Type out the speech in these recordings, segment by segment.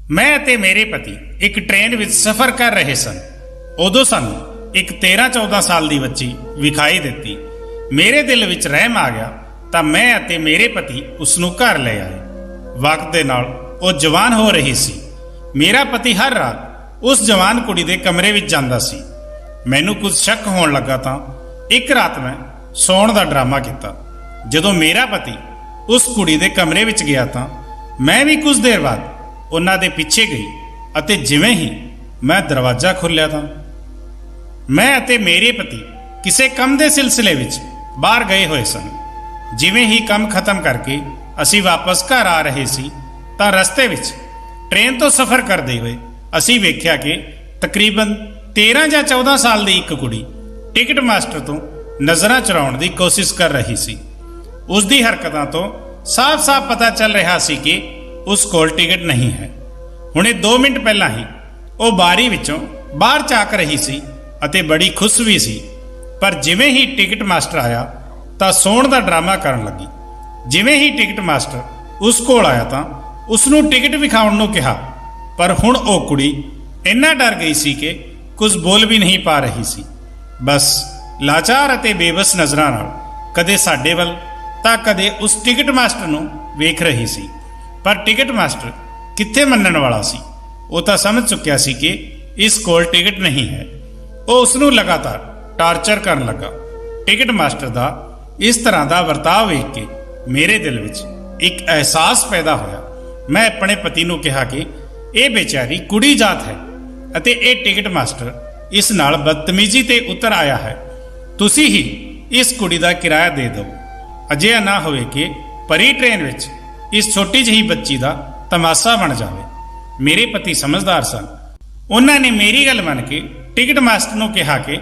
मैं ते मेरे पति एक ट्रेन विच सफर कर रहे सन। उदों सानू एक 13-14 साल की बच्ची विखाई दिती। मेरे दिल विच रहम आ गया तो मैं ते मेरे पति उसनू घर ले आए। वक्त दे नाल वो जवान हो रही सी। मेरा पति हर रात उस जवान कुड़ी दे कमरे विच जांदा सी। मैनू कुछ शक होण लगा तो एक रात मैं सौण दा ड्रामा किया। जदों मेरा पति उस कुड़ी दे कमरे विच गया तो मैं भी कुछ देर बाद उन्हां दे पिछे गई अते जिवें ही मैं दरवाजा खोलिया तो मैं अते मेरे पति किसी कम के सिलसिले विच बाहर गए हुए सन। जिवें ही कम खत्म करके असी वापस घर आ रहे सी तां रस्ते विच ट्रेन तो सफ़र करते हुए असी वेख्या कि तकरीबन 13 या 14 साल की एक कुड़ी टिकट मास्टर तो नज़रां चुराउण की कोशिश कर रही सी। उसकी हरकतां तो साफ साफ पता चल रहा सी कि उस कोल टिकट नहीं है। हुणे 2 मिनट पहला ही वो बारी विचों बाहर झाक रही सी अते बड़ी खुश भी सी। पर जिवें ही टिकट मास्टर आया तां सौण दा ड्रामा करन लगी। जिवें ही टिकट मास्टर उस कोल आया तां उसनूं टिकट विखाउण नूं कहा, पर हुण वो कुड़ी इन्ना डर गई सी कि कुछ बोल भी नहीं पा रही सी। बस लाचार अते बेबस नज़रां नाल कदे साडे वल तां कदे उस टिकट मास्टर नूं वेख रही सी। पर टिकट मास्टर कित्थे मन्नण वाला सी। वो तां समझ चुकिया सी कि इस कोल टिकट नहीं है। वो उसनूं लगातार टार्चर करन लगा। टिकट मास्टर दा इस तरह का वर्ताव वेख के मेरे दिल विच एक एहसास पैदा होया। मैं अपने पति नूं कहा कि यह बेचारी कुड़ी जात है अते ये टिकट मास्टर इस नाल बदतमीजी ते उतर आया है। तुसी ही इस कुड़ी का किराया दे दो। अजिहा ना होवे कि भरी ट्रेन विच इस छोटी जही बच्ची का तमाशा बन जाए। मेरे पति समझदार सन। उन्होंने मेरी गल मन के टिकट मास्टर नूं कहा कि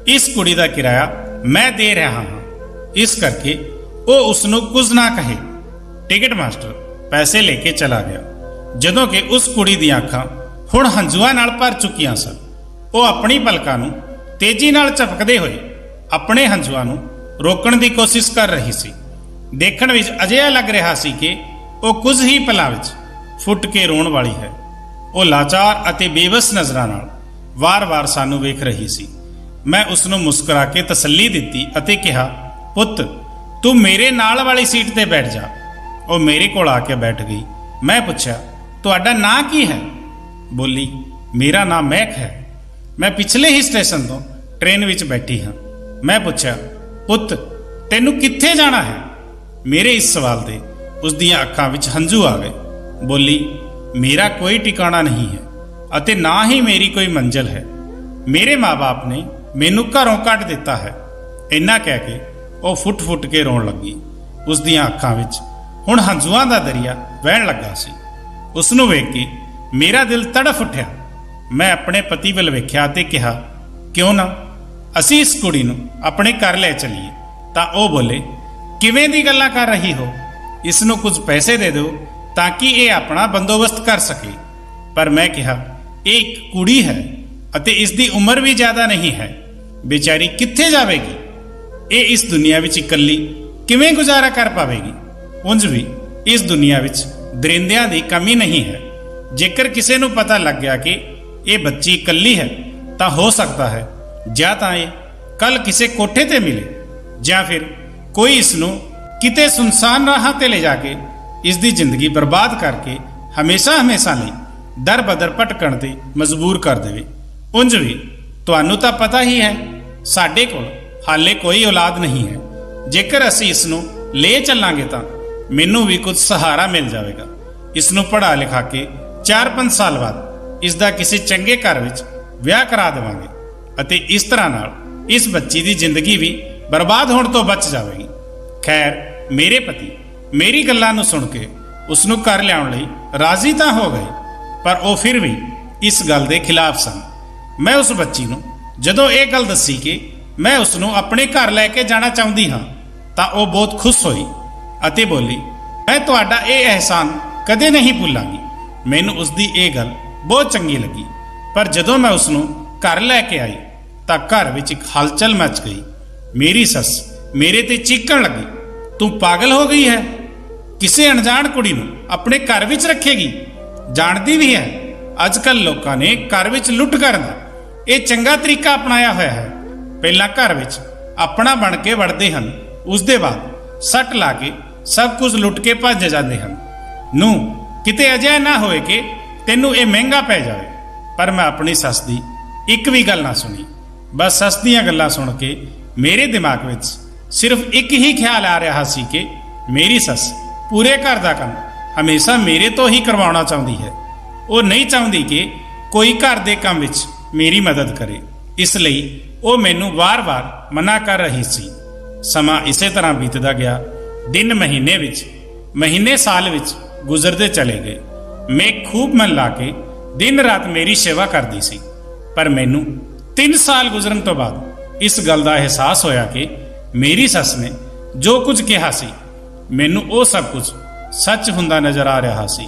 इस कुड़ी का किराया मैं दे रहा हाँ, इस करके वो उसनूं कुछ ना कहे। टिकट मास्टर पैसे लेके चला गया। जदों कि उस कुड़ी दी अखां हुण हंझुआं नाल भर चुकियां सन। वो अपनी पलकां नूं तेजी नाल झपकदे होए अपने हंझुआं नूं रोकण की कोशिश कर रही सी। देखण विच अजिहा लग रहा सी कि वो कुछ ही पलां विच फुट के रोण वाली है। वो लाचार अते बेबस नज़रां नाल वार-वार सानू वेख रही सी। मैं उसनूं मुस्कुरा के तसल्ली दित्ती अते कहा, पुत्त तू मेरे नाल वाली सीट ते बैठ जा। वो मेरे कोल आके बैठ गई। मैं पूछा, तुहाडा नां की है? बोली, मेरा नाम महक है। मैं पिछले ही स्टेशन तो ट्रेन विच बैठी हाँ। मैं पूछा, पुत्त तैनू कित्थे जाना है? मेरे इस सवाल ते उसदियां अखां विच हंझू आ गए। बोली, मेरा कोई ठिकाना नहीं है अते ना ही मेरी कोई मंजिल है। मेरे माँ बाप ने मैनू घरों कढ दिता है। इन्ना कह के वो फुट फुट के रोण लगी। उसदियां अखां विच हुण हंझुआं दा दरिया वहण लगा सी। उसनूं वेख के मेरा दिल तड़फ उठिया। मैं अपने पति वल वेख्या ते कहा, क्यों ना असीं इस कुड़ी नूं अपने घर ले चलीए। तां ओह बोले, किवें दी गल्लां कर रही हो? इसनूं कुछ पैसे दे दो ताकि ये अपना बंदोबस्त कर सके। पर मैं कहा, एक कुड़ी है अते इसकी उम्र भी ज़्यादा नहीं है। बेचारी कित्थे जावेगी? ये इस दुनिया विच इकल्ली किवें गुजारा कर पावेगी? उंज भी इस दुनिया विच दरिंदियां दी कमी नहीं है। जेकर किसी नूं पता लग गया कि ये बच्ची इकल्ली है तां हो सकता है ਜਾਂ ਤਾਂ ਇਹ कल किसी कोठे ते मिले ਜਾਂ फिर कोई इसनूं किते सुनसान राहां ते ले जाके इसकी जिंदगी बर्बाद करके हमेशा हमेशा लई दर बदर भटकण ते मजबूर कर देवे। उंज भी तुहानूं तां पता ही है साडे कोल हाले कोई औलाद नहीं है। जेकर असीं इसनूं ले चलांगे तां मैनूं भी कुछ सहारा मिल जाएगा। इसनूं पढ़ा लिखा के 4-5 साल बाद इसका किसी चंगे घर विच विआह करा देवांगे अते इस तरह नाल इस बच्ची की जिंदगी भी बर्बाद होने तो बच जाएगी। खैर मेरे पति मेरी गल्लां नूं सुन के उसनूं घर लियाउण लई राजी तां हो गए, पर वो फिर भी इस गल के खिलाफ सन। मैं उस बच्ची नूं जदों ये गल दसी कि मैं उसनूं अपने घर लैके जाना चाहुंदी हाँ तां वो बहुत खुश होई अते बोली, मैं तुहाडा ये एहसान कदे नहीं भुलांगी। मैनूं उसकी ये गल बहुत चंगी लगी। पर जदों मैं उसनूं घर लैके आई तां घर विच एक हलचल मच गई। मेरी सस मेरे ते चीकण लगी, तू पागल हो गई है? किसी अनजान कुड़ी नूं अपने घर विच रखेगी? ਜਾਣਦੀ ਵੀ ਹੈ ਅੱਜ ਕੱਲ੍ਹ ਲੋਕਾਂ ਨੇ ਘਰ ਵਿੱਚ ਲੁੱਟ ਕਰਨ ਦਾ ਇਹ ਚੰਗਾ ਤਰੀਕਾ ਅਪਣਾਇਆ ਹੋਇਆ ਹੈ। ਪਹਿਲਾਂ ਘਰ ਵਿੱਚ ਆਪਣਾ ਬਣ ਕੇ ਵੜਦੇ ਹਨ, ਉਸ ਦੇ ਬਾਅਦ ਸੱਟ ਲਾ ਕੇ ਸਭ ਕੁਝ ਲੁੱਟ ਕੇ ਭੱਜ ਜਾਂਦੇ ਹਨ। ਨੂੰ ਕਿਤੇ ਅਜਿਹਾ ਨਾ ਹੋਵੇ ਕਿ ਤੈਨੂੰ ਇਹ ਮਹਿੰਗਾ ਪੈ ਜਾਵੇ। ਪਰ ਮੈਂ ਆਪਣੀ ਸੱਸ ਦੀ ਇੱਕ ਵੀ ਗੱਲ ਨਾ ਸੁਣੀ। ਬਸ ਸੱਸ ਦੀਆਂ ਗੱਲਾਂ ਸੁਣ ਕੇ ਮੇਰੇ ਦਿਮਾਗ ਵਿੱਚ ਸਿਰਫ ਇੱਕ ਹੀ ਖਿਆਲ ਆ ਰਿਹਾ ਸੀ ਕਿ ਮੇਰੀ ਸੱਸ ਪੂਰੇ ਘਰ ਦਾ ਕੰਮ ਹਮੇਸ਼ਾ ਮੇਰੇ ਤੋਂ ਹੀ ਕਰਵਾਉਣਾ ਚਾਹੁੰਦੀ ਹੈ। ਉਹ ਨਹੀਂ ਚਾਹੁੰਦੀ ਕਿ ਕੋਈ ਘਰ ਦੇ ਕੰਮ ਵਿੱਚ ਮੇਰੀ ਮਦਦ ਕਰੇ, ਇਸ ਲਈ ਉਹ ਮੈਨੂੰ ਵਾਰ-ਵਾਰ ਮਨਾ ਕਰ ਰਹੀ ਸੀ। ਸਮਾਂ ਇਸੇ ਤਰ੍ਹਾਂ ਬੀਤਦਾ ਗਿਆ। ਦਿਨ ਮਹੀਨੇ ਸਾਲ ਵਿੱਚ ਗੁਜ਼ਰਦੇ ਚਲੇ ਗਏ। ਮੈਂ ਖੂਬ ਮਨ ਲਾ ਕੇ ਦਿਨ ਰਾਤ ਮੇਰੀ ਸੇਵਾ ਕਰਦੀ ਸੀ। ਪਰ ਮੈਨੂੰ 3 ਸਾਲ ਗੁਜ਼ਰਨ ਤੋਂ ਬਾਅਦ ਇਸ ਗੱਲ ਦਾ ਅਹਿਸਾਸ ਹੋਇਆ ਕਿ ਮੇਰੀ ਸੱਸ ਨੇ ਜੋ ਕੁਝ ਕਿਹਾ ਸੀ ਮੈਨੂੰ ਉਹ ਸਭ ਕੁਝ ਸੱਚ ਹੁੰਦਾ ਨਜ਼ਰ ਆ ਰਿਹਾ ਸੀ।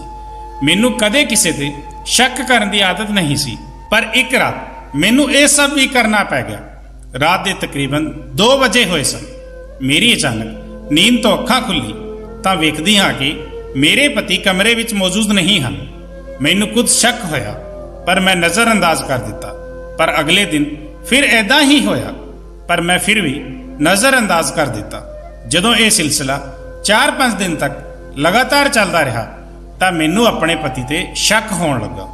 ਮੈਨੂੰ ਕਦੇ ਕਿਸੇ ਤੇ ਸ਼ੱਕ ਕਰਨ ਦੀ ਆਦਤ ਨਹੀਂ ਸੀ, ਪਰ ਇੱਕ ਰਾਤ ਮੈਨੂੰ ਇਹ ਸਭ ਵੀ ਕਰਨਾ ਪੈ ਗਿਆ। ਰਾਤ ਦੇ ਤਕਰੀਬਨ 2 ਵਜੇ ਹੋਏ ਸਨ। ਮੇਰੀ ਅਚਾਨਕ ਨੀਂਦ ਤੋਂ ਅੱਖਾਂ ਖੁੱਲੀ ਤਾਂ ਵੇਖਦੀ ਹਾਂ ਕਿ ਮੇਰੇ ਪਤੀ ਕਮਰੇ ਵਿੱਚ ਮੌਜੂਦ ਨਹੀਂ ਹਨ। ਮੈਨੂੰ ਕੁਝ ਸ਼ੱਕ ਹੋਇਆ, ਪਰ ਮੈਂ ਨਜ਼ਰ ਅੰਦਾਜ਼ ਕਰ ਦਿੱਤਾ। ਪਰ ਅਗਲੇ ਦਿਨ ਫਿਰ ਐਦਾਂ ਹੀ ਹੋਇਆ, ਪਰ ਮੈਂ ਫਿਰ ਵੀ ਨਜ਼ਰ ਅੰਦਾਜ਼ ਕਰ ਦਿੱਤਾ। ਜਦੋਂ ਇਹ ਸਿਲਸਿਲਾ 4-5 ਦਿਨ ਤੱਕ ਲਗਾਤਾਰ ਚੱਲਦਾ ਰਿਹਾ ਤਾਂ ਮੈਨੂੰ ਆਪਣੇ ਪਤੀ ਤੇ ਸ਼ੱਕ ਹੋਣ ਲੱਗਾ।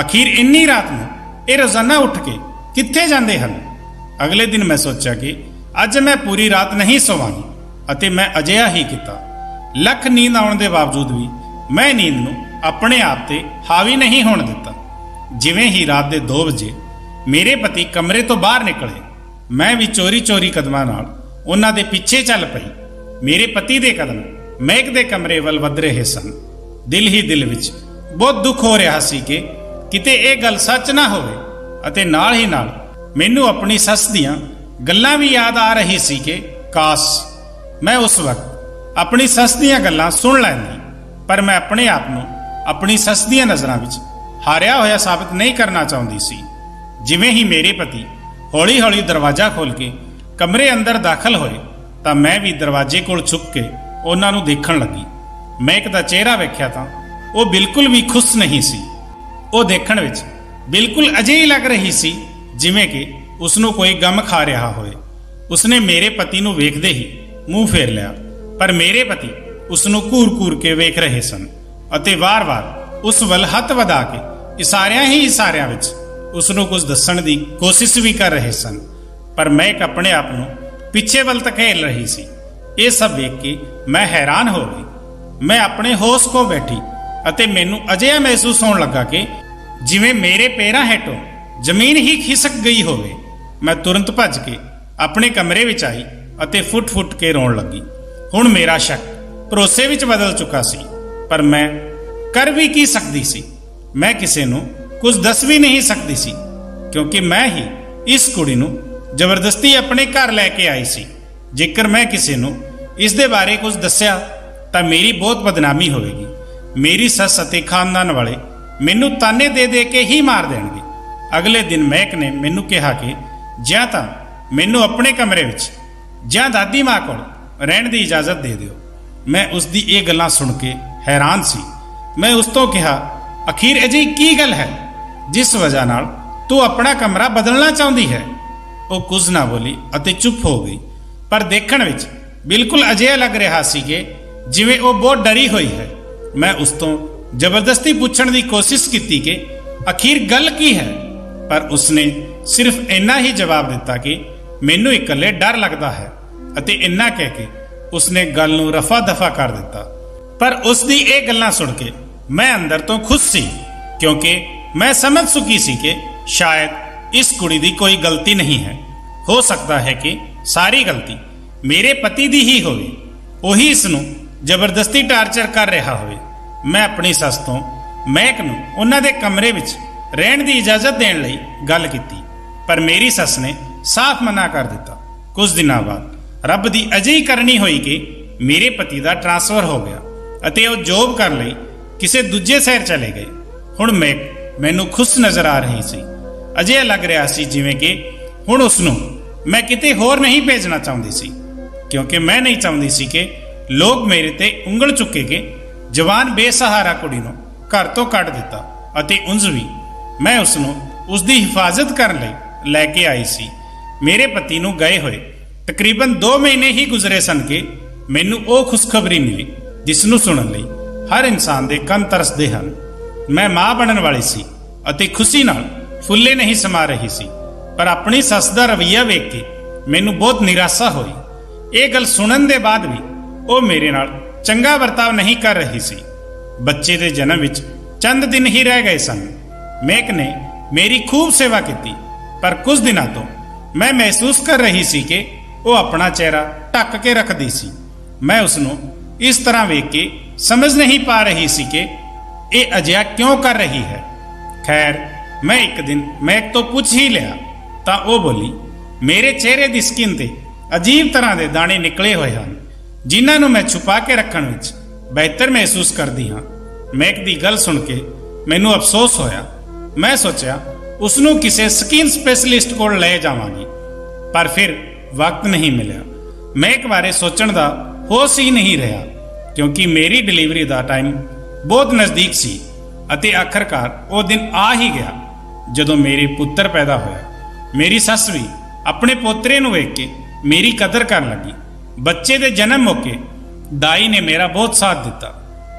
ਅਖੀਰ ਇੰਨੀ ਰਾਤ ਨੂੰ ਇਹ ਰੋਜ਼ਾਨਾ ਉੱਠ ਕੇ ਕਿੱਥੇ ਜਾਂਦੇ ਹਨ। ਅਗਲੇ ਦਿਨ ਮੈਂ ਸੋਚਿਆ ਕਿ ਅੱਜ ਮੈਂ ਪੂਰੀ ਰਾਤ ਨਹੀਂ ਸੋਵਾਂਗੀ ਅਤੇ ਮੈਂ ਅਜਿਹਾ ਹੀ ਕੀਤਾ। ਲੱਖ ਨੀਂਦ ਆਉਣ ਦੇ ਬਾਵਜੂਦ ਵੀ ਮੈਂ ਨੀਂਦ ਨੂੰ ਆਪਣੇ ਆਪ ਤੇ ਹਾਵੀ ਨਹੀਂ ਹੋਣ ਦਿੱਤਾ। ਜਿਵੇਂ ਹੀ ਰਾਤ ਦੇ 2 ਵਜੇ ਮੇਰੇ ਪਤੀ ਕਮਰੇ ਤੋਂ ਬਾਹਰ ਨਿਕਲੇ, ਮੈਂ ਵੀ ਚੋਰੀ ਕਦਮਾਂ ਨਾਲ ਉਹਨਾਂ ਦੇ ਪਿੱਛੇ ਚੱਲ ਪਈ। ਮੇਰੇ ਪਤੀ ਦੇ ਕਦਮ ਮਹਿਕ ਦੇ ਕਮਰੇ ਵੱਲ ਵਧ ਰਹੇ ਸਨ। ਦਿਲ ਹੀ ਦਿਲ ਵਿੱਚ ਬਹੁਤ ਦੁੱਖ ਹੋ ਰਿਹਾ ਸੀ ਕਿ ਕਿਤੇ ਇਹ ਗੱਲ ਸੱਚ ਨਾ ਹੋਵੇ, ਅਤੇ ਨਾਲ ਹੀ ਨਾਲ ਮੈਨੂੰ ਆਪਣੀ ਸੱਸ ਦੀਆਂ ਗੱਲਾਂ ਵੀ ਯਾਦ ਆ ਰਹੀ ਸੀ ਕਿ ਕਾਸ਼ ਮੈਂ ਉਸ ਵਕਤ ਆਪਣੀ ਸੱਸ ਦੀਆਂ ਗੱਲਾਂ ਸੁਣ ਲੈਂਦੀ। ਪਰ ਮੈਂ ਆਪਣੇ ਆਪ ਨੂੰ ਆਪਣੀ ਸੱਸ ਦੀਆਂ ਨਜ਼ਰਾਂ ਵਿੱਚ ਹਾਰਿਆ ਹੋਇਆ ਸਾਬਤ ਨਹੀਂ ਕਰਨਾ ਚਾਹੁੰਦੀ ਸੀ। ਜਿਵੇਂ ਹੀ ਮੇਰੇ ਪਤੀ ਹੌਲੀ-ਹੌਲੀ ਦਰਵਾਜ਼ਾ ਖੋਲ੍ਹ ਕੇ ਕਮਰੇ ਅੰਦਰ ਦਾਖਲ ਹੋਏ ਤਾਂ ਮੈਂ ਵੀ ਦਰਵਾਜ਼ੇ ਕੋਲ ਛੁਪ ਕੇ ਉਹਨਾਂ ਨੂੰ ਦੇਖਣ ਲੱਗੀ। ਮੈਂ ਇੱਕ ਦਾ ਚਿਹਰਾ ਵੇਖਿਆ ਤਾਂ ਉਹ ਬਿਲਕੁਲ ਵੀ ਖੁਸ਼ ਨਹੀਂ ਸੀ। ਉਹ ਦੇਖਣ ਵਿੱਚ ਬਿਲਕੁਲ ਅਜਿਹੀ ਲੱਗ ਰਹੀ ਸੀ ਜਿਵੇਂ ਕਿ ਉਸ ਨੂੰ ਕੋਈ ਗਮ ਖਾ ਰਿਹਾ ਹੋਵੇ। ਉਸਨੇ ਮੇਰੇ ਪਤੀ ਨੂੰ ਵੇਖਦੇ ਹੀ ਮੂੰਹ ਫੇਰ ਲਿਆ, ਪਰ ਮੇਰੇ ਪਤੀ ਉਸ ਨੂੰ ਘੂਰ-ਘੂਰ ਕੇ ਵੇਖ ਰਹੇ ਸਨ ਅਤੇ ਵਾਰ-ਵਾਰ ਉਸ ਵੱਲ ਹੱਥ ਵਧਾ ਕੇ ਇਸ਼ਾਰਿਆਂ ਵਿੱਚ ਉਸ ਨੂੰ ਕੁਝ ਦੱਸਣ ਦੀ ਕੋਸ਼ਿਸ਼ ਵੀ ਕਰ ਰਹੇ ਸਨ। ਪਰ ਮੈਂ ਆਪਣੇ ਆਪ ਨੂੰ ਪਿੱਛੇ ਵੱਲ ਧਕੇਲ ਰਹੀ ਸੀ। ਇਹ ਸਭ ਵੇਖ ਕੇ ਮੈਂ ਹੈਰਾਨ ਹੋ ਗਈ। ਮੈਂ ਆਪਣੇ ਹੋਸ਼ ਖੋ ਬੈਠੀ ਅਤੇ ਮੈਨੂੰ ਅਜਿਹਾ ਮਹਿਸੂਸ ਹੋਣ ਲੱਗਾ ਕਿ ਜਿਵੇਂ ਮੇਰੇ ਪੈਰਾਂ ਹੇਠੋਂ ਜ਼ਮੀਨ ਹੀ ਖਿਸਕ ਗਈ ਹੋਵੇ। ਮੈਂ ਤੁਰੰਤ ਭੱਜ ਕੇ ਆਪਣੇ ਕਮਰੇ ਵਿੱਚ ਆਈ ਅਤੇ ਫੁੱਟ-ਫੁੱਟ ਕੇ ਰੋਣ ਲੱਗੀ। ਹੁਣ ਮੇਰਾ ਸ਼ੱਕ ਭਰੋਸੇ ਵਿੱਚ ਬਦਲ ਚੁੱਕਾ ਸੀ, ਪਰ ਮੈਂ ਕਰ ਵੀ ਕੀ ਸਕਦੀ ਸੀ। ਮੈਂ ਕਿਸੇ ਨੂੰ ਕੁਝ ਦੱਸ ਵੀ ਨਹੀਂ ਸਕਦੀ ਸੀ, ਕਿਉਂਕਿ ਮੈਂ ਹੀ ਇਸ ਕੁੜੀ ਨੂੰ ਜ਼ਬਰਦਸਤੀ ਆਪਣੇ ਘਰ ਲੈ ਕੇ ਆਈ ਸੀ। ਜੇਕਰ ਮੈਂ ਕਿਸੇ ਨੂੰ ਇਸ ਦੇ ਬਾਰੇ ਕੁਝ ਦੱਸਿਆ ਤਾਂ ਮੇਰੀ ਬਹੁਤ ਬਦਨਾਮੀ ਹੋਵੇਗੀ। ਮੇਰੀ ਸੱਸ ਅਤੇ ਖਾਨਦਾਨ ਵਾਲੇ ਮੈਨੂੰ ਤਾਨੇ ਦੇ ਕੇ ਹੀ ਮਾਰ ਦੇਣਗੇ। ਅਗਲੇ ਦਿਨ ਮਹਿਕ ਨੇ ਮੈਨੂੰ ਕਿਹਾ ਕਿ ਜਾਂ ਤਾਂ ਮੈਨੂੰ ਆਪਣੇ ਕਮਰੇ ਵਿੱਚ ਜਾਂ ਦਾਦੀ ਮਾਂ ਕੋਲ ਰਹਿਣ ਦੀ ਇਜਾਜ਼ਤ ਦੇ ਦਿਓ। ਮੈਂ ਉਸ ਦੀ ਇਹ ਗੱਲਾਂ ਸੁਣ ਕੇ ਹੈਰਾਨ ਸੀ। ਮੈਂ ਉਸ ਤੋਂ ਕਿਹਾ, ਅਖੀਰ ਅਜਿਹੀ ਕੀ ਗੱਲ ਹੈ ਜਿਸ ਵਜ੍ਹਾ ਨਾਲ ਤੂੰ ਆਪਣਾ ਕਮਰਾ ਬਦਲਣਾ ਚਾਹੁੰਦੀ ਹੈ। ਉਹ ਕੁਝ ਨਾ ਬੋਲੀ ਅਤੇ ਚੁੱਪ ਹੋ ਗਈ, ਪਰ ਦੇਖਣ ਵਿੱਚ ਬਿਲਕੁਲ ਅਜਿਹਾ ਲੱਗ ਰਿਹਾ ਸੀ ਕਿ ਜਿਵੇਂ ਉਹ ਬਹੁਤ ਡਰੀ ਹੋਈ ਹੈ। ਮੈਂ ਉਸ ਤੋਂ ਜ਼ਬਰਦਸਤੀ ਪੁੱਛਣ ਦੀ ਕੋਸ਼ਿਸ਼ ਕੀਤੀ ਕਿ ਅਖੀਰ ਗੱਲ ਕੀ ਹੈ, ਪਰ ਉਸਨੇ ਸਿਰਫ ਇੰਨਾ ਹੀ ਜਵਾਬ ਦਿੱਤਾ ਕਿ ਮੈਨੂੰ ਇਕੱਲੇ ਡਰ ਲੱਗਦਾ ਹੈ, ਅਤੇ ਇੰਨਾ ਕਹਿ ਕੇ ਉਸਨੇ ਗੱਲ ਨੂੰ ਰਫਾ ਦਫਾ ਕਰ ਦਿੱਤਾ। ਪਰ ਉਸ ਦੀ ਇਹ ਗੱਲਾਂ ਸੁਣ ਕੇ ਮੈਂ ਅੰਦਰ ਤੋਂ ਖੁਸ਼ ਸੀ, ਕਿਉਂਕਿ ਮੈਂ ਸਮਝ ਚੁੱਕੀ ਸੀ ਕਿ ਸ਼ਾਇਦ ਇਸ ਕੁੜੀ ਦੀ ਕੋਈ ਗਲਤੀ ਨਹੀਂ ਹੈ। ਹੋ ਸਕਦਾ ਹੈ ਕਿ ਸਾਰੀ ਗਲਤੀ ਮੇਰੇ ਪਤੀ ਦੀ ਹੀ ਹੋਵੇ। ਉਹੀ ਇਸ ਨੂੰ ਜ਼ਬਰਦਸਤੀ ਟਾਰਚਰ ਕਰ ਰਿਹਾ ਹੋਵੇ। ਮੈਂ ਆਪਣੀ ਸੱਸ ਤੋਂ ਮਹਿਕ ਨੂੰ ਉਹਨਾਂ ਦੇ ਕਮਰੇ ਵਿੱਚ ਰਹਿਣ ਦੀ ਇਜਾਜ਼ਤ ਦੇਣ ਲਈ ਗੱਲ ਕੀਤੀ, ਪਰ ਮੇਰੀ ਸੱਸ ਨੇ ਸਾਫ਼ ਮਨਾ ਕਰ ਦਿੱਤਾ। ਕੁਝ ਦਿਨਾਂ ਬਾਅਦ ਰੱਬ ਦੀ ਅਜਿਹੀ ਕਰਨੀ ਹੋਈ ਕਿ ਮੇਰੇ ਪਤੀ ਦਾ ਟ੍ਰਾਂਸਫਰ ਹੋ ਗਿਆ ਅਤੇ ਉਹ ਜੋਬ ਕਰਨ ਲਈ ਕਿਸੇ ਦੂਜੇ ਸ਼ਹਿਰ ਚਲੇ ਗਏ। ਹੁਣ ਮੈਨੂੰ ਖੁਸ਼ ਨਜ਼ਰ ਆ ਰਹੀ ਸੀ। ਅਜਿਹਾ ਲੱਗ ਰਿਹਾ ਸੀ ਜਿਵੇਂ ਕਿ ਹੁਣ ਉਸ ਨੂੰ ਮੈਂ ਕਿਤੇ ਹੋਰ ਨਹੀਂ ਭੇਜਣਾ ਚਾਹੁੰਦੀ ਸੀ, ਕਿਉਂਕਿ ਮੈਂ ਨਹੀਂ ਚਾਹੁੰਦੀ ਸੀ ਕਿ ਲੋਕ ਮੇਰੇ ਤੇ ਉਂਗਲ ਚੁੱਕੇ ਕਿ ਜਵਾਨ ਬੇਸਹਾਰਾ ਕੁੜੀ ਨੂੰ ਘਰ ਤੋਂ ਕੱਢ ਦਿੱਤਾ ਅਤੇ ਉਂਝ ਵੀ ਮੈਂ ਉਸ ਨੂੰ ਉਸ ਦੀ ਹਿਫਾਜ਼ਤ ਕਰਨ ਲਈ ਲੈ ਕੇ ਆਈ ਸੀ। ਮੇਰੇ ਪਤੀ ਨੂੰ ਗਏ ਹੋਏ ਤਕਰੀਬਨ 2 ਮਹੀਨੇ ਹੀ ਗੁਜ਼ਰੇ ਸਨ ਕਿ ਮੈਨੂੰ ਉਹ ਖੁਸ਼ਖਬਰੀ ਮਿਲੀ ਜਿਸ ਨੂੰ ਸੁਣਨ ਲਈ ਹਰ ਇਨਸਾਨ ਦੇ ਕੰਨ ਤਰਸਦੇ ਹਨ। ਮੈਂ ਮਾਂ ਬਣਨ ਵਾਲੀ ਸੀ ਅਤੇ ਖੁਸ਼ੀ ਨਾਲ ਫੁੱਲੇ ਨਹੀਂ ਸਮਾ ਰਹੀ ਸੀ, ਪਰ ਆਪਣੀ ਸੱਸ ਦਾ ਰਵੱਈਆ ਵੇਖ ਕੇ ਮੈਨੂੰ ਬਹੁਤ ਨਿਰਾਸ਼ਾ ਹੋਈ। ਇਹ ਗੱਲ ਸੁਣਨ ਦੇ ਬਾਅਦ ਵੀ ਉਹ ਮੇਰੇ ਨਾਲ ਚੰਗਾ ਵਰਤਾਵ ਨਹੀਂ ਕਰ ਰਹੀ ਸੀ। ਬੱਚੇ ਦੇ ਜਨਮ ਵਿੱਚ ਚੰਦ ਦਿਨ ਹੀ ਰਹਿ ਗਏ ਸਨ। ਮੇਕ ਨੇ ਮੇਰੀ ਖੂਬ ਸੇਵਾ ਕੀਤੀ, ਪਰ ਕੁਝ ਦਿਨਾਂ ਤੋਂ ਮੈਂ ਮਹਿਸੂਸ ਕਰ ਰਹੀ ਸੀ ਕਿ ਉਹ ਆਪਣਾ ਚਿਹਰਾ ਢੱਕ ਕੇ ਰੱਖਦੀ ਸੀ। ਮੈਂ ਉਸ ਨੂੰ ਇਸ ਤਰ੍ਹਾਂ ਵੇਖ ਕੇ ਸਮਝ ਨਹੀਂ ਪਾ ਰਹੀ ਸੀ ਕਿ ਇਹ ਅਜਿਹਾ ਕਿਉਂ ਕਰ ਰਹੀ ਹੈ। ਖੈਰ, ਮੈਂ ਇੱਕ ਦਿਨ ਮੈਕ ਤੋਂ ਪੁੱਛ ਹੀ ਲਿਆ ਤਾਂ ਉਹ ਬੋਲੀ, ਮੇਰੇ ਚਿਹਰੇ ਦੀ ਸਕਿਨ ਤੇ ਅਜੀਬ ਤਰ੍ਹਾਂ ਦੇ ਦਾਣੇ ਨਿਕਲੇ ਹੋਏ ਹਨ, ਜਿਨ੍ਹਾਂ ਨੂੰ ਮੈਂ ਛੁਪਾ ਕੇ ਰੱਖਣ ਵਿੱਚ ਬਿਹਤਰ ਮਹਿਸੂਸ ਕਰਦੀ ਹਾਂ। ਮੈਕ ਦੀ ਗੱਲ ਸੁਣ ਕੇ ਮੈਨੂੰ ਅਫਸੋਸ ਹੋਇਆ। ਮੈਂ ਸੋਚਿਆ ਉਸ ਨੂੰ ਕਿਸੇ ਸਕਿਨ ਸਪੈਸ਼ਲਿਸਟ ਕੋਲ ਲੈ ਜਾਵਾਂਗੀ, ਪਰ ਫਿਰ ਵਕਤ ਨਹੀਂ ਮਿਲਿਆ। ਮੈਕ ਬਾਰੇ ਸੋਚਣ ਦਾ ਹੋਸ਼ ਹੀ ਨਹੀਂ ਰਿਹਾ, ਕਿਉਂਕਿ ਮੇਰੀ ਡਿਲੀਵਰੀ ਦਾ ਟਾਈਮ ਬਹੁਤ ਨਜ਼ਦੀਕ ਸੀ ਅਤੇ ਆਖਰਕਾਰ ਉਹ ਦਿਨ ਆ ਹੀ ਗਿਆ ਜਦੋਂ ਮੇਰੇ ਪੁੱਤਰ ਪੈਦਾ ਹੋਇਆ। ਮੇਰੀ ਸੱਸ ਵੀ ਆਪਣੇ ਪੋਤਰੇ ਨੂੰ ਵੇਖ ਕੇ ਮੇਰੀ ਕਦਰ ਕਰਨ ਲੱਗੀ। ਬੱਚੇ ਦੇ ਜਨਮ ਮੌਕੇ ਦਾਈ ਨੇ ਮੇਰਾ ਬਹੁਤ ਸਾਥ ਦਿੱਤਾ।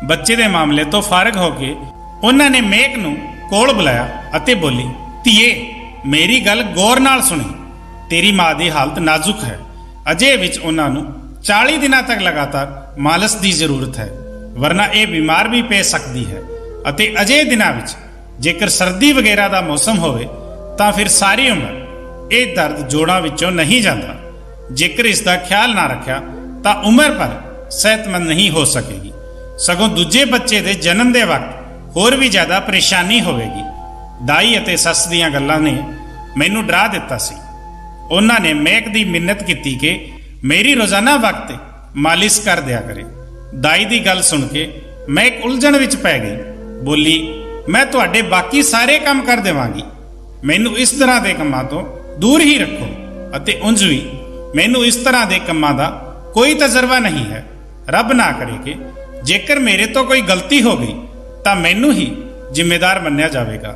ਬੱਚੇ ਦੇ ਮਾਮਲੇ ਤੋਂ ਫਾਰਗ ਹੋ ਕੇ ਉਹਨਾਂ ਨੇ ਮੇਕ ਨੂੰ ਕੋਲ ਬੁਲਾਇਆ ਅਤੇ ਬੋਲੀ, ਧੀਏ, ਮੇਰੀ ਗੱਲ ਗੌਰ ਨਾਲ ਸੁਣੀ। ਤੇਰੀ ਮਾਂ ਦੀ ਹਾਲਤ ਨਾਜ਼ੁਕ ਹੈ। ਅਜੇ ਵਿੱਚ ਉਹਨਾਂ ਨੂੰ 40 ਦਿਨਾਂ ਤੱਕ ਲਗਾਤਾਰ ਮਾਲਸ਼ ਦੀ ਜ਼ਰੂਰਤ ਹੈ, ਵਰਨਾ ਇਹ ਬਿਮਾਰ ਵੀ ਪੈ ਸਕਦੀ ਹੈ। ਅਤੇ ਅਜੇ ਦਿਨਾਂ ਵਿੱਚ ਜੇਕਰ ਸਰਦੀ ਵਗੈਰਾ ਦਾ ਮੌਸਮ ਹੋਵੇ ਤਾਂ ਫਿਰ ਸਾਰੀ ਉਮਰ ਇਹ ਦਰਦ ਜੋੜਾਂ ਵਿੱਚੋਂ ਨਹੀਂ ਜਾਂਦਾ। ਜੇਕਰ ਇਸ ਦਾ ਖਿਆਲ ਨਾ ਰੱਖਿਆ ਤਾਂ ਉਮਰ ਭਰ ਸਿਹਤਮੰਦ ਨਹੀਂ ਹੋ ਸਕੇਗੀ, ਸਗੋਂ ਦੂਜੇ ਬੱਚੇ ਦੇ ਜਨਮ ਦੇ ਵਕਤ ਹੋਰ ਵੀ ਜ਼ਿਆਦਾ ਪਰੇਸ਼ਾਨੀ ਹੋਵੇਗੀ। ਦਾਈ ਅਤੇ ਸੱਸ ਦੀਆਂ ਗੱਲਾਂ ਨੇ ਮੈਨੂੰ ਡਰਾ ਦਿੱਤਾ ਸੀ। ਉਹਨਾਂ ਨੇ ਮੈਕ ਦੀ ਮਿੰਨਤ ਕੀਤੀ ਕਿ ਮੇਰੀ ਰੋਜ਼ਾਨਾ ਵਕਤ ਤੇ ਮਾਲਿਸ਼ ਕਰ ਦਿਆ ਕਰੇ। ਦਾਈ ਦੀ ਗੱਲ ਸੁਣ ਕੇ ਮੈਂ ਇੱਕ ਉਲਝਣ ਵਿੱਚ ਪੈ ਗਈ। ਬੋਲੀ, ਮੈਂ ਤੁਹਾਡੇ ਬਾਕੀ ਸਾਰੇ ਕੰਮ ਕਰ ਦੇਵਾਂਗੀ, ਮੈਨੂੰ ਇਸ ਤਰ੍ਹਾਂ ਦੇ ਕੰਮਾਂ ਤੋਂ ਦੂਰ ਹੀ ਰੱਖੋ। ਅਤੇ ਉਂਝ ਵੀ ਮੈਨੂੰ ਇਸ ਤਰ੍ਹਾਂ ਦੇ ਕੰਮਾਂ ਦਾ ਕੋਈ ਤਜਰਬਾ ਨਹੀਂ ਹੈ। ਰੱਬ ਨਾ ਕਰੇ ਕਿ ਜੇਕਰ ਮੇਰੇ ਤੋਂ ਕੋਈ ਗਲਤੀ ਹੋ ਗਈ ਤਾਂ ਮੈਨੂੰ ਹੀ ਜ਼ਿੰਮੇਦਾਰ ਮੰਨਿਆ ਜਾਵੇਗਾ।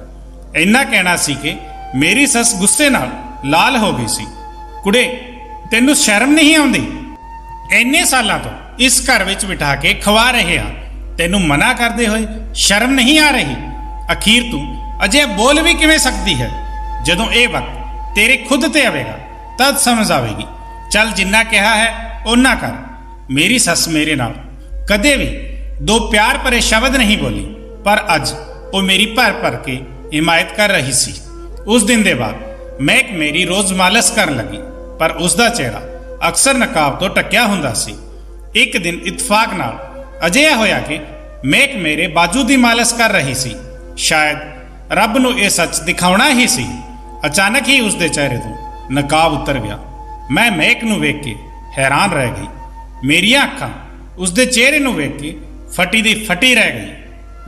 ਇੰਨਾ ਕਹਿਣਾ ਸੀ ਕਿ ਮੇਰੀ ਸੱਸ ਗੁੱਸੇ ਨਾਲ ਲਾਲ ਹੋ ਗਈ ਸੀ। ਕੁੜੇ, ਤੈਨੂੰ ਸ਼ਰਮ ਨਹੀਂ ਆਉਂਦੀ? ਇੰਨੇ ਸਾਲਾਂ ਤੋਂ ਇਸ ਘਰ ਵਿੱਚ ਬਿਠਾ ਕੇ ਖਵਾ ਰਹੇ ਹਾਂ, ਤੈਨੂੰ ਮਨਾ ਕਰਦੇ ਹੋਏ ਸ਼ਰਮ ਨਹੀਂ ਆ ਰਹੀ? ਅਖੀਰ ਤੂੰ ਅਜੇ ਬੋਲ ਵੀ ਕਿਵੇਂ ਸਕਦੀ ਹੈ? ਜਦੋਂ ਇਹ ਵਕਤ ਤੇਰੇ ਖੁਦ ਤੇ ਆਵੇਗਾ ਤਦ ਸਮਝ ਆਵੇਗੀ। ਚੱਲ, ਜਿੰਨਾ ਕਿਹਾ ਹੈ ਓਨਾ ਕਰ। ਮੇਰੀ ਸੱਸ ਮੇਰੇ ਨਾਲ ਕਦੇ ਵੀ 2 ਪਿਆਰ ਭਰੇ ਸ਼ਬਦ ਨਹੀਂ ਬੋਲੀ, ਪਰ ਅੱਜ ਉਹ ਮੇਰੀ ਭਰ ਕੇ ਹਿਮਾਇਤ ਕਰ ਰਹੀ ਸੀ। ਉਸ ਦਿਨ ਦੇ ਬਾਅਦ ਮੈਕ ਮੇਰੀ ਰੋਜ਼ ਮਾਲਿਸ਼ ਕਰਨ ਲੱਗੀ, ਪਰ ਉਸ ਦਾ ਚਿਹਰਾ ਅਕਸਰ ਨਕਾਬ ਤੋਂ ਢੱਕਿਆ ਹੁੰਦਾ ਸੀ। ਇੱਕ ਦਿਨ ਇਤਫਾਕ ਨਾਲ ਅਜਿਹਾ ਹੋਇਆ ਕਿ ਮੈਕ ਮੇਰੇ ਬਾਜੂ ਦੀ ਮਾਲਿਸ਼ ਕਰ ਰਹੀ ਸੀ। ਸ਼ਾਇਦ ਰੱਬ ਨੂੰ ਇਹ ਸੱਚ ਦਿਖਾਉਣਾ ਹੀ ਸੀ। ਅਚਾਨਕ ਹੀ ਉਸ ਦੇ ਚਿਹਰੇ ਤੋਂ ਨਕਾਬ ਉਤਰ ਗਿਆ। ਮੈਂ ਮੈਕ ਨੂੰ ਵੇਖ ਕੇ ਹੈਰਾਨ ਰਹਿ ਗਈ। ਮੇਰੀਆਂ ਅੱਖਾਂ ਉਸ ਦੇ ਚਿਹਰੇ ਨੂੰ ਵੇਖ ਕੇ ਫਟੀ ਦੀ ਫਟੀ ਰਹਿ ਗਈ।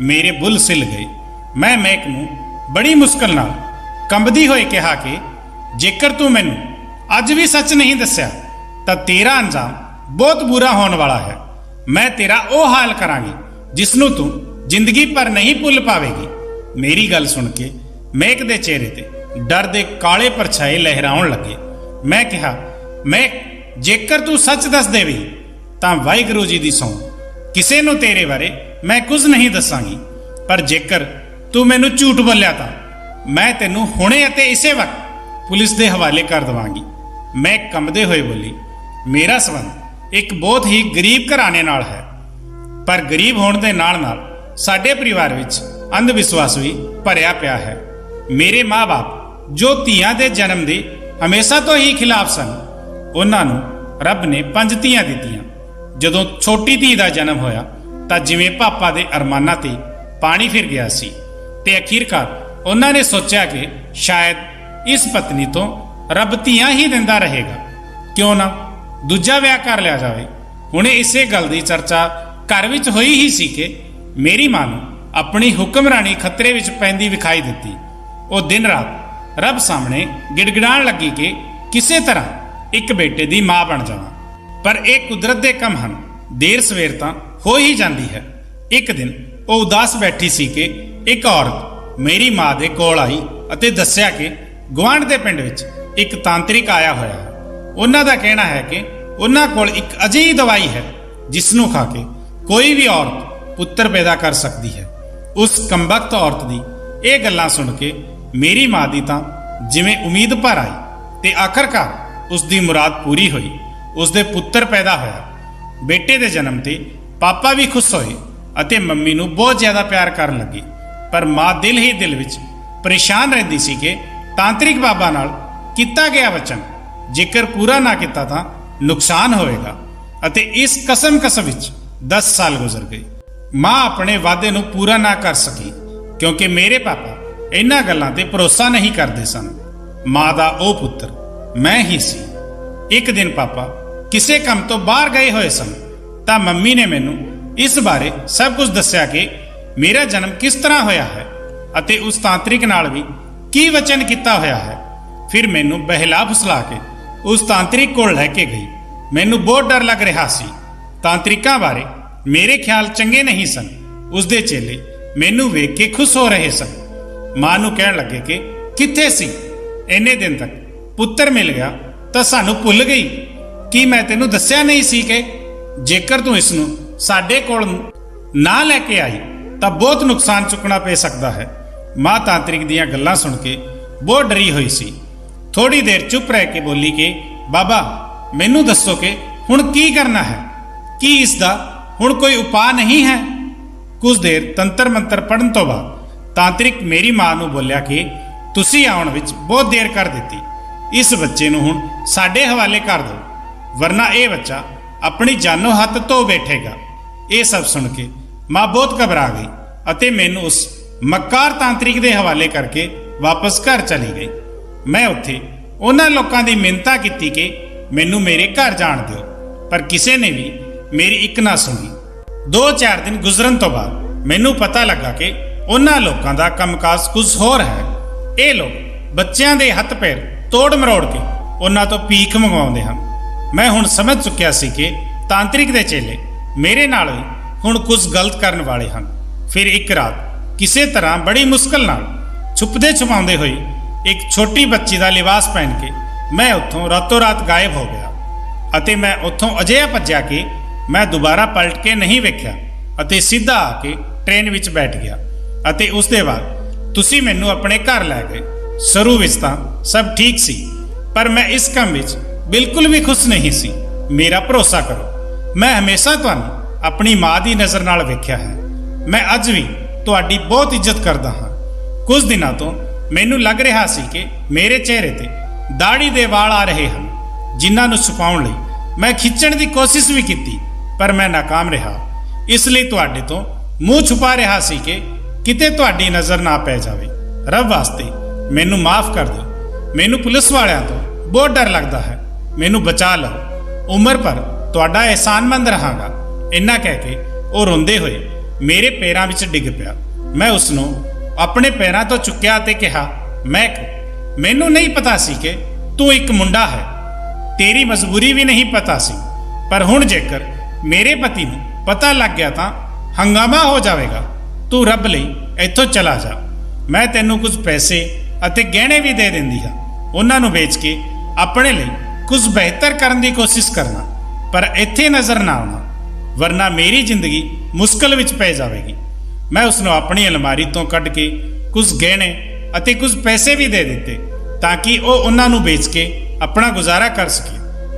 ਮੇਰੇ ਬੁੱਲ ਸਿਲ ਗਏ। ਮੈਂ ਮੈਕ ਨੂੰ ਬੜੀ ਮੁਸ਼ਕਲ ਨਾਲ ਕੰਬਦੀ ਹੋਈ ਕਿਹਾ ਕਿ ਜੇਕਰ ਤੂੰ ਮੈਨੂੰ ਅੱਜ ਵੀ ਸੱਚ ਨਹੀਂ ਦੱਸਿਆ ਤਾਂ ਤੇਰਾ ਅੰਜਾਮ ਬਹੁਤ ਬੁਰਾ ਹੋਣ ਵਾਲਾ ਹੈ। ਮੈਂ ਤੇਰਾ ਉਹ ਹਾਲ ਕਰਾਂਗੀ ਜਿਸ ਨੂੰ ਤੂੰ ਜ਼ਿੰਦਗੀ ਭਰ ਨਹੀਂ ਭੁੱਲ ਪਾਵੇਗੀ। ਮੇਰੀ ਗੱਲ ਸੁਣ ਕੇ ਮੈਕ ਦੇ ਚਿਹਰੇ ਤੇ ਡਰ ਦੇ ਕਾਲੇ ਪਰਛਾਏ ਲਹਿਰਾਉਣ ਲੱਗੇ। ਮੈਂ ਕਿਹਾ, ਮੈਕ, ਜੇਕਰ ਤੂੰ ਸੱਚ ਦੱਸ ਦੇਵੀ ਤਾਂ ਵਾਹਿਗੁਰੂ ਜੀ ਦੀ ਸਹੁੰ ਕਿਸੇ ਨੂੰ ਤੇਰੇ ਬਾਰੇ ਮੈਂ ਕੁਝ ਨਹੀਂ ਦੱਸਾਂਗੀ, ਪਰ ਜੇਕਰ ਤੂੰ ਮੈਨੂੰ ਝੂਠ ਬੋਲਿਆ ਤਾਂ ਮੈਂ ਤੈਨੂੰ ਹੁਣੇ ਅਤੇ ਇਸੇ ਵਕਤ ਪੁਲਿਸ ਦੇ ਹਵਾਲੇ ਕਰ ਦੇਵਾਂਗੀ। ਮੈਂ ਕੰਬਦੇ ਹੋਏ ਬੋਲੀ, ਮੇਰਾ ਸੰਬੰਧ ਇੱਕ ਬਹੁਤ ਹੀ ਗਰੀਬ ਘਰਾਣੇ ਨਾਲ ਹੈ, ਪਰ ਗਰੀਬ ਹੋਣ ਦੇ ਨਾਲ ਸਾਡੇ ਪਰਿਵਾਰ ਵਿੱਚ ਅੰਧ ਵਿਸ਼ਵਾਸ ਵੀ ਭਰਿਆ ਪਿਆ ਹੈ। ਮੇਰੇ ਮਾਂ-ਬਾਪ ਜੋ ਧੀਆਂ ਦੇ ਜਨਮ ਦੇ ਹਮੇਸ਼ਾ ਤੋਂ ਹੀ ਖਿਲਾਫ ਸਨ, ਉਹਨਾਂ ਨੂੰ ਰੱਬ ਨੇ 5 ਧੀਆਂ ਦਿੱਤੀਆਂ। ਜਦੋਂ ਛੋਟੀ ਧੀ ਦਾ ਜਨਮ ਹੋਇਆ ਤਾਂ ਜਿਵੇਂ ਪਾਪਾ ਦੇ ਅਰਮਾਨਾਂ ਤੇ ਪਾਣੀ ਫਿਰ ਗਿਆ ਸੀ ਤੇ ਅਖੀਰਕਾਰ ਉਹਨਾਂ ਨੇ ਸੋਚਿਆ ਕਿ ਸ਼ਾਇਦ ਇਸ ਪਤਨੀ ਤੋਂ ਰੱਬ ਧੀਆਂ ਹੀ ਦਿੰਦਾ ਰਹੇਗਾ, ਕਿਉਂ ਨਾ ਦੂਜਾ ਵਿਆਹ ਕਰ ਲਿਆ ਜਾਵੇ। ਹੁਣੇ ਇਸੇ ਗੱਲ ਦੀ ਚਰਚਾ ਘਰ ਵਿੱਚ ਹੋਈ ਹੀ ਸੀ ਕਿ ਮੇਰੀ ਮਾਂ ਨੂੰ ਆਪਣੀ ਹੁਕਮਰਾਨੀ ਖਤਰੇ ਵਿੱਚ ਪੈਂਦੀ ਵਿਖਾਈ ਦਿੱਤੀ। ਉਹ ਦਿਨ ਰਾਤ ਰੱਬ ਸਾਹਮਣੇ ਗਿੜਗਿੜਾਉਣ ਲੱਗੀ ਕਿ ਕਿਸੇ ਤਰ੍ਹਾਂ ਇੱਕ ਬੇਟੇ ਦੀ ਮਾਂ ਬਣ ਜਾਵਾਂ, ਪਰ ਇਹ ਕੁਦਰਤ ਦੇ ਕੰਮ ਹਨ, ਦੇਰ ਸਵੇਰ ਤਾਂ ਹੋ ਹੀ ਜਾਂਦੀ ਹੈ। ਇੱਕ ਦਿਨ ਉਹ ਉਦਾਸ ਬੈਠੀ ਸੀ ਕਿ ਇੱਕ ਔਰਤ ਮੇਰੀ ਮਾਂ ਦੇ ਕੋਲ ਆਈ ਅਤੇ ਦੱਸਿਆ ਕਿ ਗੁਆਂਢ ਦੇ ਪਿੰਡ ਵਿੱਚ ਇੱਕ ਤਾਂਤਰਿਕ ਆਇਆ ਹੋਇਆ ਹੈ। ਉਹਨਾਂ ਦਾ ਕਹਿਣਾ ਹੈ ਕਿ ਉਹਨਾਂ ਕੋਲ ਇੱਕ ਅਜਿਹੀ ਦਵਾਈ ਹੈ ਜਿਸ ਨੂੰ ਖਾ ਕੇ ਕੋਈ ਵੀ ਔਰਤ ਪੁੱਤਰ ਪੈਦਾ ਕਰ ਸਕਦੀ ਹੈ। ਉਸ ਕੰਬਖਤ ਔਰਤ ਦੀ ਇਹ ਗੱਲਾਂ ਸੁਣ ਕੇ ਮੇਰੀ ਮਾਂ ਦੀ ਤਾਂ ਜਿਵੇਂ ਉਮੀਦ ਭਰ ਆਈ ਤੇ ਆਖਰਕਾਰ ਉਸ ਦੀ ਮੁਰਾਦ ਪੂਰੀ ਹੋਈ। ਉਸ ਦੇ ਪੁੱਤਰ ਪੈਦਾ ਹੋਇਆ। ਬੇਟੇ ਦੇ ਜਨਮ ਤੇ ਪਾਪਾ ਵੀ ਖੁਸ਼ ਹੋਏ ਅਤੇ ਮੰਮੀ ਨੂੰ ਬਹੁਤ ਜ਼ਿਆਦਾ ਪਿਆਰ ਕਰਨ ਲੱਗੇ। ਪਰ ਮਾਂ ਦਿਲ ਹੀ ਦਿਲ ਵਿੱਚ ਪਰੇਸ਼ਾਨ ਰਹਿੰਦੀ ਸੀ ਕਿ ਤਾਂਤਰਿਕ ਬਾਬਾ ਨਾਲ ਕੀਤਾ ਗਿਆ ਵਚਨ ਜੇਕਰ ਪੂਰਾ ਨਾ ਕੀਤਾ ਤਾਂ ਨੁਕਸਾਨ ਹੋਵੇਗਾ ਅਤੇ ਇਸ ਕਸਮ ਵਿੱਚ 10 ਸਾਲ ਗੁਜ਼ਰ ਗਏ। ਮਾਂ ਆਪਣੇ ਵਾਅਦੇ ਨੂੰ ਪੂਰਾ ਨਾ ਕਰ ਸਕੀ ਕਿਉਂਕਿ ਮੇਰੇ ਪਾਪਾ ਇਹਨਾਂ ਗੱਲਾਂ ਤੇ ਭਰੋਸਾ ਨਹੀਂ ਕਰਦੇ ਸਨ। ਮਾਂ ਦਾ ਉਹ ਪੁੱਤਰ ਮੈਂ ਹੀ ਸੀ। ਇੱਕ ਦਿਨ ਪਾਪਾ ਕਿਸੇ ਕੰਮ ਤੋਂ ਬਾਹਰ ਗਏ ਹੋਏ ਸਨ ਤਾਂ ਮੰਮੀ ਨੇ ਮੈਨੂੰ ਇਸ ਬਾਰੇ ਸਭ ਕੁਝ ਦੱਸਿਆ ਕਿ ਮੇਰਾ ਜਨਮ ਕਿਸ ਤਰ੍ਹਾਂ ਹੋਇਆ ਹੈ ਅਤੇ ਉਸ ਤਾਂਤਰਿਕ ਨਾਲ ਵੀ ਕੀ ਵਚਨ ਕੀਤਾ ਹੋਇਆ ਹੈ। ਫਿਰ ਮੈਨੂੰ ਬਹਿਲਾ ਫੁਸਲਾ ਕੇ ਉਸ ਤਾਂਤਰਿਕ ਕੋਲ ਲੈ ਕੇ ਗਈ। ਮੈਨੂੰ ਬਹੁਤ ਡਰ ਲੱਗ ਰਿਹਾ ਸੀ। ਤਾਂਤਰਿਕਾਂ ਬਾਰੇ ਮੇਰੇ ਖਿਆਲ ਚੰਗੇ ਨਹੀਂ ਸਨ। ਉਸ ਦੇ ਚੇਲੇ ਮੈਨੂੰ ਵੇਖ ਕੇ ਖੁਸ਼ ਹੋ ਰਹੇ ਸਨ। ਮਾਂ ਨੂੰ ਕਹਿਣ ਲੱਗੇ ਕਿ ਕਿੱਥੇ ਸੀ ਇੰਨੇ ਦਿਨ ਤੱਕ, ਪੁੱਤਰ ਮਿਲ ਗਿਆ ਤਾਂ ਸਾਨੂੰ ਭੁੱਲ ਗਈ। ਕੀ ਮੈਂ ਤੈਨੂੰ ਦੱਸਿਆ ਨਹੀਂ ਸੀ ਕਿ ਜੇਕਰ ਤੂੰ ਇਸ ਨੂੰ ਸਾਡੇ ਕੋਲ ਨਾ ਲੈ ਕੇ ਆਈ ਤਾਂ ਬਹੁਤ ਨੁਕਸਾਨ ਚੁੱਕਣਾ ਪੈ ਸਕਦਾ ਹੈ। ਮਾਂ ਤਾਂਤਰਿਕ ਦੀਆਂ ਗੱਲਾਂ ਸੁਣ ਕੇ ਬਹੁਤ ਡਰੀ ਹੋਈ ਸੀ। ਥੋੜੀ ਦੇਰ ਚੁੱਪ ਰਹਿ ਕੇ ਬੋਲੀ ਕਿ ਬਾਬਾ ਮੈਨੂੰ ਦੱਸੋ ਕਿ ਹੁਣ ਕੀ ਕਰਨਾ ਹੈ। ਕੀ ਇਸ ਦਾ ਹੁਣ ਕੋਈ ਉਪਾਅ ਨਹੀਂ ਹੈ। ਕੁਝ ਦੇਰ ਤੰਤਰ ਮੰਤਰ ਪੜਨ ਤੋਂ ਬਾਅਦ ਤਾਂਤਰਿਕ ਮੇਰੀ ਮਾਂ ਨੂੰ ਬੋਲਿਆ ਕਿ ਤੁਸੀਂ ਆਉਣ ਵਿੱਚ ਬਹੁਤ ਦੇਰ ਕਰ ਦਿੱਤੀ। ਇਸ ਬੱਚੇ ਨੂੰ ਹੁਣ ਸਾਡੇ ਹਵਾਲੇ ਕਰ ਦਿਓ ਵਰਨਾ ਇਹ ਬੱਚਾ ਆਪਣੀ ਜਾਨੋਂ ਹੱਥ ਧੋ ਬੈਠੇਗਾ। ਇਹ ਸਭ ਸੁਣ ਕੇ ਮਾਂ ਬਹੁਤ ਘਬਰਾ ਗਈ ਅਤੇ ਮੈਨੂੰ ਉਸ ਮੱਕਾਰ ਤਾਂਤਰਿਕ ਦੇ ਹਵਾਲੇ ਕਰਕੇ ਵਾਪਸ ਘਰ ਚਲੀ ਗਈ। ਮੈਂ ਉੱਥੇ ਉਹਨਾਂ ਲੋਕਾਂ ਦੀ ਮਿੰਨਤਾਂ ਕੀਤੀ ਕਿ ਮੈਨੂੰ ਮੇਰੇ ਘਰ ਜਾਣ ਦਿਓ, ਪਰ ਕਿਸੇ ਨੇ ਵੀ ਮੇਰੀ ਇੱਕ ਨਾ ਸੁਣੀ। 2-4 ਦਿਨ ਗੁਜ਼ਰਨ ਤੋਂ ਬਾਅਦ ਮੈਨੂੰ ਪਤਾ ਲੱਗਾ ਕਿ ਉਹਨਾਂ ਲੋਕਾਂ ਦਾ ਕੰਮਕਾਜ ਕੁਝ ਹੋਰ ਹੈ। ਇਹ ਲੋਕ ਬੱਚਿਆਂ ਦੇ ਹੱਥ ਪੈਰ ਤੋੜ ਮਰੋੜ ਕੇ ਉਹਨਾਂ ਤੋਂ ਭੀਖ ਮੰਗਵਾਉਂਦੇ ਹਨ। ਮੈਂ ਹੁਣ ਸਮਝ ਚੁੱਕਿਆ ਸੀ ਕਿ ਤਾਂਤਰਿਕ ਦੇ ਚੇਲੇ ਮੇਰੇ ਨਾਲ ਵੀ ਹੁਣ ਕੁਝ ਗਲਤ ਕਰਨ ਵਾਲੇ ਹਨ। ਫਿਰ ਇੱਕ ਰਾਤ ਕਿਸੇ ਤਰ੍ਹਾਂ ਬੜੀ ਮੁਸ਼ਕਲ ਨਾਲ ਛੁਪਦੇ ਛੁਪਾਉਂਦੇ ਹੋਏ ਇੱਕ ਛੋਟੀ ਬੱਚੀ ਦਾ ਲਿਬਾਸ ਪਹਿਨ ਕੇ ਮੈਂ ਉੱਥੋਂ ਰਾਤੋਂ ਰਾਤ ਗਾਇਬ ਹੋ ਗਿਆ ਅਤੇ ਮੈਂ ਉੱਥੋਂ ਅਜਿਹਾ ਭੱਜਿਆ ਕਿ ਮੈਂ ਦੁਬਾਰਾ ਪਲਟ ਕੇ ਨਹੀਂ ਵੇਖਿਆ ਅਤੇ ਸਿੱਧਾ ਆ ਕੇ ਟ੍ਰੇਨ ਵਿੱਚ ਬੈਠ ਗਿਆ। ਅਤੇ ਉਸ ਦੇ ਬਾਅਦ ਤੁਸੀਂ ਮੈਨੂੰ ਆਪਣੇ ਘਰ ਲੈ ਗਏ। ਸ਼ੁਰੂ ਵਿੱਚ ਤਾਂ ਸਭ ਠੀਕ ਸੀ, ਪਰ ਮੈਂ ਇਸ ਕੰਮ ਵਿੱਚ ਬਿਲਕੁਲ ਵੀ ਖੁਸ਼ ਨਹੀਂ ਸੀ। ਮੇਰਾ ਭਰੋਸਾ ਕਰੋ, ਮੈਂ ਹਮੇਸ਼ਾ ਤੁਹਾਨੂੰ ਆਪਣੀ ਮਾਂ ਦੀ ਨਜ਼ਰ ਨਾਲ ਵੇਖਿਆ ਹੈ। ਮੈਂ ਅੱਜ ਵੀ ਤੁਹਾਡੀ ਬਹੁਤ ਇੱਜ਼ਤ ਕਰਦਾ ਹਾਂ। ਕੁਝ ਦਿਨਾਂ ਤੋਂ ਮੈਨੂੰ ਲੱਗ ਰਿਹਾ ਸੀ ਕਿ ਮੇਰੇ ਚਿਹਰੇ ਤੇ ਦਾੜੀ ਦੇ ਵਾਲ ਆ ਰਹੇ ਹਨ, ਜਿਨ੍ਹਾਂ ਨੂੰ ਛੁਪਾਉਣ ਲਈ ਮੈਂ ਖਿੱਚਣ ਦੀ ਕੋਸ਼ਿਸ਼ ਵੀ ਕੀਤੀ, ਪਰ ਮੈਂ ਨਾਕਾਮ ਰਿਹਾ। ਇਸ ਲਈ ਤੁਹਾਡੇ ਤੋਂ ਮੂੰਹ ਛੁਪਾ ਰਿਹਾ ਸੀ ਕਿ ਕਿਤੇ ਤੁਹਾਡੀ ਨਜ਼ਰ ਨਾ ਪੈ ਜਾਵੇ। ਰੱਬ ਵਾਸਤੇ ਮੈਨੂੰ ਮਾਫ ਕਰ ਦਿਓ। ਮੈਨੂੰ ਪੁਲਿਸ ਵਾਲਿਆਂ ਤੋਂ ਬਹੁਤ ਡਰ ਲੱਗਦਾ ਹੈ। ਮੈਨੂੰ ਬਚਾ ਲਓ। ਉਮਰ ਭਰ ਤੁਹਾਡਾ ਅਹਿਸਾਨਮੰਦ ਰਹਾਂਗਾ। ਇੰਨਾ ਕਹਿ ਕੇ ਉਹ ਰੋਂਦੇ ਹੋਏ ਮੇਰੇ ਪੈਰਾਂ ਵਿੱਚ ਡਿੱਗ ਪਿਆ। ਮੈਂ ਉਸ ਨੂੰ ਆਪਣੇ ਪੈਰਾਂ ਤੋਂ ਚੁੱਕਿਆ ਤੇ ਕਿਹਾ, ਮੈਨੂੰ ਨਹੀਂ ਪਤਾ ਸੀ ਕਿ ਤੂੰ ਇੱਕ ਮੁੰਡਾ ਹੈ। ਤੇਰੀ ਮਜਬੂਰੀ ਵੀ ਨਹੀਂ ਪਤਾ ਸੀ, ਪਰ ਹੁਣ ਜੇਕਰ ਮੇਰੇ ਪਤੀ ਨੂੰ ਪਤਾ ਲੱਗ ਗਿਆ ਤਾਂ ਹੰਗਾਮਾ ਹੋ ਜਾਵੇਗਾ। ਤੂੰ ਰੱਬ ਲਈ ਇੱਥੋਂ ਚਲਾ ਜਾ। ਮੈਂ ਤੈਨੂੰ ਕੁਝ ਪੈਸੇ ਅਤੇ ਗਹਿਣੇ ਵੀ ਦੇ ਦਿੰਦੀ ਹਾਂ। ਉਹਨਾਂ ਨੂੰ ਵੇਚ ਕੇ ਆਪਣੇ ਲਈ ਕੁਝ ਬਿਹਤਰ ਕਰਨ ਦੀ ਕੋਸ਼ਿਸ਼ ਕਰਨਾ, ਪਰ ਇੱਥੇ ਨਜ਼ਰ ਨਾ ਆਉਣਾ, ਵਰਨਾ ਮੇਰੀ ਜ਼ਿੰਦਗੀ ਮੁਸ਼ਕਲ ਵਿੱਚ ਪੈ ਜਾਵੇਗੀ। ਮੈਂ ਉਸ ਨੂੰ ਆਪਣੀ ਅਲਮਾਰੀ ਤੋਂ ਕੱਢ ਕੇ ਕੁਝ ਗਹਿਣੇ ਅਤੇ ਕੁਝ ਪੈਸੇ ਵੀ ਦੇ ਦਿੱਤੇ ਤਾਂ ਕਿ ਉਹ ਉਹਨਾਂ ਨੂੰ ਵੇਚ ਕੇ ਆਪਣਾ ਗੁਜ਼ਾਰਾ ਕਰ ਸਕੇ।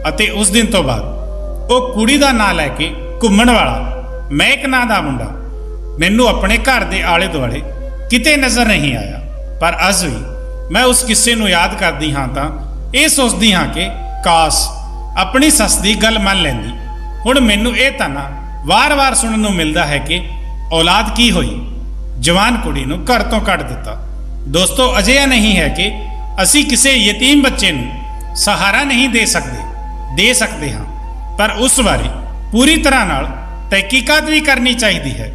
ਅਤੇ ਉਸ ਦਿਨ ਤੋਂ ਬਾਅਦ ਉਹ ਕੁੜੀ ਦਾ ਨਾਂ ਲੈ ਕੇ ਘੁੰਮਣ ਵਾਲਾ ਮਹਿਕ ਨਾਂ ਦਾ ਮੁੰਡਾ ਮੈਨੂੰ ਆਪਣੇ ਘਰ ਦੇ ਆਲੇ ਦੁਆਲੇ ਕਿਤੇ ਨਜ਼ਰ ਨਹੀਂ ਆਇਆ। ਪਰ ਅੱਜ ਵੀ ਮੈਂ ਉਸ ਕਿੱਸੇ ਨੂੰ ਯਾਦ ਕਰਦੀ ਹਾਂ ਤਾਂ ਇਹ ਸੋਚਦੀ ਹਾਂ ਕਿ ਕਾਸ਼ ਆਪਣੀ ਸੱਸ ਦੀ ਗੱਲ ਮੰਨ ਲੈਂਦੀ। ਹੁਣ ਮੈਨੂੰ ਇਹ ਤਾਨਾ ਵਾਰ-ਵਾਰ ਸੁਣਨ ਨੂੰ ਮਿਲਦਾ ਹੈ ਕਿ ਔਲਾਦ ਕੀ ਹੋਈ, ਜਵਾਨ ਕੁੜੀ ਨੂੰ ਘਰ ਤੋਂ ਕੱਢ ਦਿੱਤਾ। ਦੋਸਤੋ, ਅਜਿਹਾ ਨਹੀਂ ਹੈ ਕਿ ਅਸੀਂ ਕਿਸੇ ਯਤੀਮ ਬੱਚੇ ਨੂੰ ਸਹਾਰਾ ਨਹੀਂ ਦੇ ਸਕਦੇ ਹਾਂ, ਪਰ ਉਸ ਬਾਰੇ ਪੂਰੀ ਤਰ੍ਹਾਂ ਨਾਲ ਤਹਿਕੀਕਾਤ ਵੀ ਕਰਨੀ ਚਾਹੀਦੀ ਹੈ।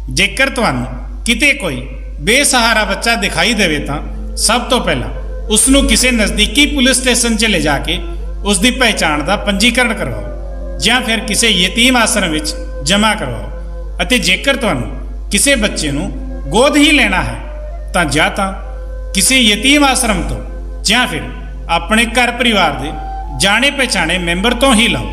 ਜੇਕਰ ਤੁਹਾਨੂੰ ਕਿਤੇ ਕੋਈ ਬੇਸਹਾਰਾ ਬੱਚਾ ਦਿਖਾਈ ਦੇਵੇ ਤਾਂ ਸਭ ਤੋਂ ਪਹਿਲਾਂ ਉਸ ਨੂੰ ਕਿਸੇ ਨਜ਼ਦੀਕੀ ਪੁਲਿਸ ਸਟੇਸ਼ਨ 'ਚ ਲਿਜਾ ਕੇ ਉਸ ਦੀ ਪਹਿਚਾਣ ਦਾ ਪੰਜੀਕਰਨ ਕਰਵਾਓ ਜਾਂ ਫਿਰ ਕਿਸੇ ਯਤੀਮ ਆਸਰਮ ਵਿੱਚ ਜਮ੍ਹਾਂ ਕਰਵਾਓ। ਅਤੇ ਜੇਕਰ ਤੁਹਾਨੂੰ ਕਿਸੇ ਬੱਚੇ ਨੂੰ ਗੋਦ ਹੀ ਲੈਣਾ ਹੈ ਤਾਂ ਜਾਂ ਤਾਂ ਕਿਸੇ ਯਤੀਮ ਆਸ਼ਰਮ ਤੋਂ ਜਾਂ ਫਿਰ ਆਪਣੇ ਘਰ ਪਰਿਵਾਰ ਦੇ ਜਾਣੇ ਪਛਾਣੇ ਮੈਂਬਰ ਤੋਂ ਹੀ ਲਓ।